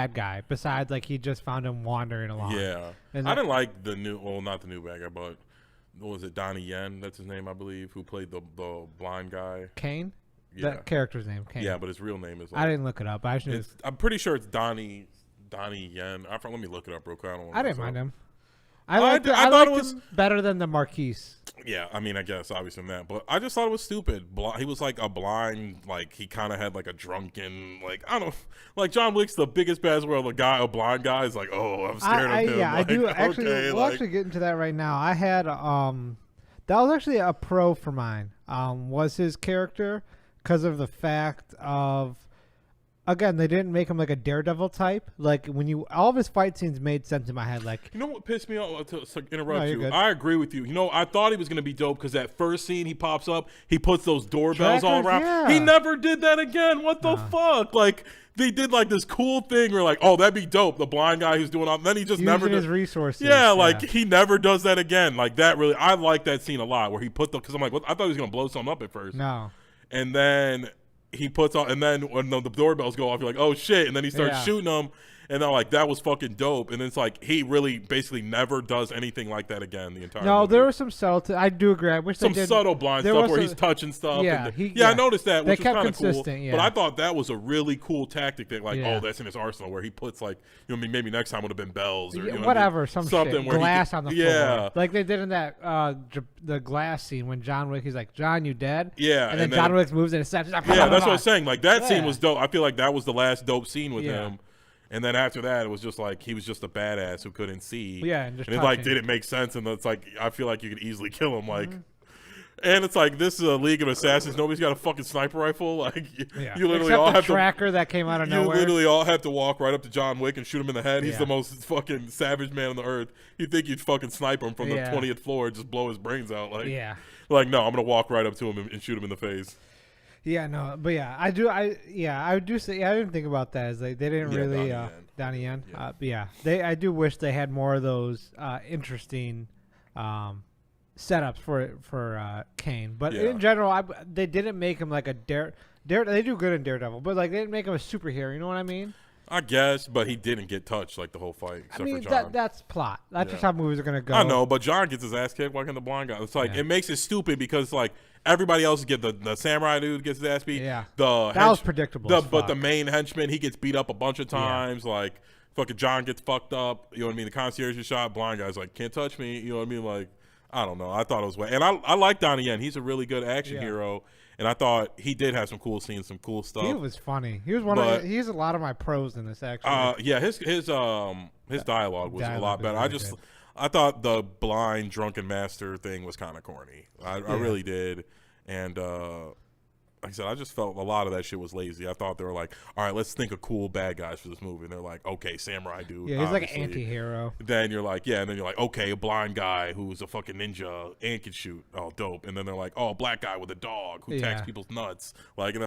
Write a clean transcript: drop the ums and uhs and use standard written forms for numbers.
bad guy besides like he just found him wandering along. Yeah, and I didn't like the new. Well, not the new bad guy, but what was it? Donnie Yen, that's his name, I believe, who played the blind guy. Caine. Yeah. That character's name. Caine. Yeah, but his real name is. Like, I didn't look it up. I'm pretty sure it's Donnie Yen. Let me look it up real quick. I didn't mind him. I liked him better than the Marquise. Yeah, I mean, I guess obviously that, but I just thought it was stupid. He was like a blind, like he kind of had like a drunken, like I don't know, like John Wick's the biggest badass world. A blind guy is like, oh, I'm scared of him. Yeah, like, I do actually. Okay, we'll actually get into that right now. I had that was actually a pro for mine. Was his character because of the fact of. Again, they didn't make him like a Daredevil type. Like all of his fight scenes made sense in my head. Like, you know what pissed me off? To interrupt you, good. I agree with you. You know, I thought he was gonna be dope because that first scene he pops up, he puts those doorbells all around. Yeah. He never did that again. What the fuck? Like they did like this cool thing where like, oh, that'd be dope. The blind guy who's doing all. Then he just never his resources. Yeah, like he never does that again. Like that really, I like that scene a lot where he put because I'm like, I thought he was gonna blow something up at first. No, and then. He puts on, and then when the doorbells go off, you're like, oh shit, and then he starts shooting them, and I'm like, that was fucking dope. And it's like he really basically never does anything like that again the entire movie. There was some subtle. I do agree. I wish some they did subtle blind stuff where he's touching stuff. Yeah, I noticed that, which was kind of cool. Yeah. But I thought that was a really cool tactic that, like, oh, that's in his arsenal where he puts like, you know, maybe next time would have been bells or whatever, something shit. Where glass on the floor, like they did in that the glass scene when John Wick. He's like, John, you dead? Yeah, and then John Wick moves and it snaps. Like, yeah, that's what I was saying. Like that scene was dope. I feel like that was the last dope scene with him. And then after that, it was just like he was just a badass who couldn't see. Yeah, and it like didn't make sense. And it's like I feel like you could easily kill him. Like, and it's like this is a League of Assassins. Nobody's got a fucking sniper rifle. Like you literally all have tracker that came out of nowhere. You literally all have to walk right up to John Wick and shoot him in the head. He's the most fucking savage man on the earth. You think you'd fucking snipe him from the 20th floor and just blow his brains out? Like like no, I'm gonna walk right up to him and shoot him in the face. Yeah, no, but I do say I didn't think about that. As they didn't really Donnie Yen. But I do wish they had more of those interesting setups for Caine. But in general, they didn't make him like a They do good in Daredevil, but like they didn't make him a superhero. You know what I mean? I guess, but he didn't get touched like the whole fight. Except for John. That's plot. That's just how movies are gonna go. I know, but John gets his ass kicked. Why can't the blind guy? It's like it makes it stupid because like everybody else get the samurai dude gets his ass beat. Yeah, that was predictable. But the main henchman, he gets beat up a bunch of times. Like fucking John gets fucked up. You know what I mean? The concierge is shot. Blind guy's like, can't touch me. You know what I mean? Like I don't know. I thought it was and I like Donnie Yen. He's a really good action hero. And I thought he did have some cool scenes, some cool stuff. He was funny. He was he's a lot of my pros in this actually. His dialogue was a lot better. I thought the blind drunken master thing was kind of corny. I really did. And like I said, I just felt a lot of that shit was lazy. I thought they were like, all right, let's think of cool bad guys for this movie. And they're like, okay, samurai dude. Yeah, he's like an anti-hero. Then you're like, and then you're like, okay, a blind guy who's a fucking ninja and can shoot. Oh, dope. And then they're like, oh, a black guy with a dog who attacks people's nuts. Like, and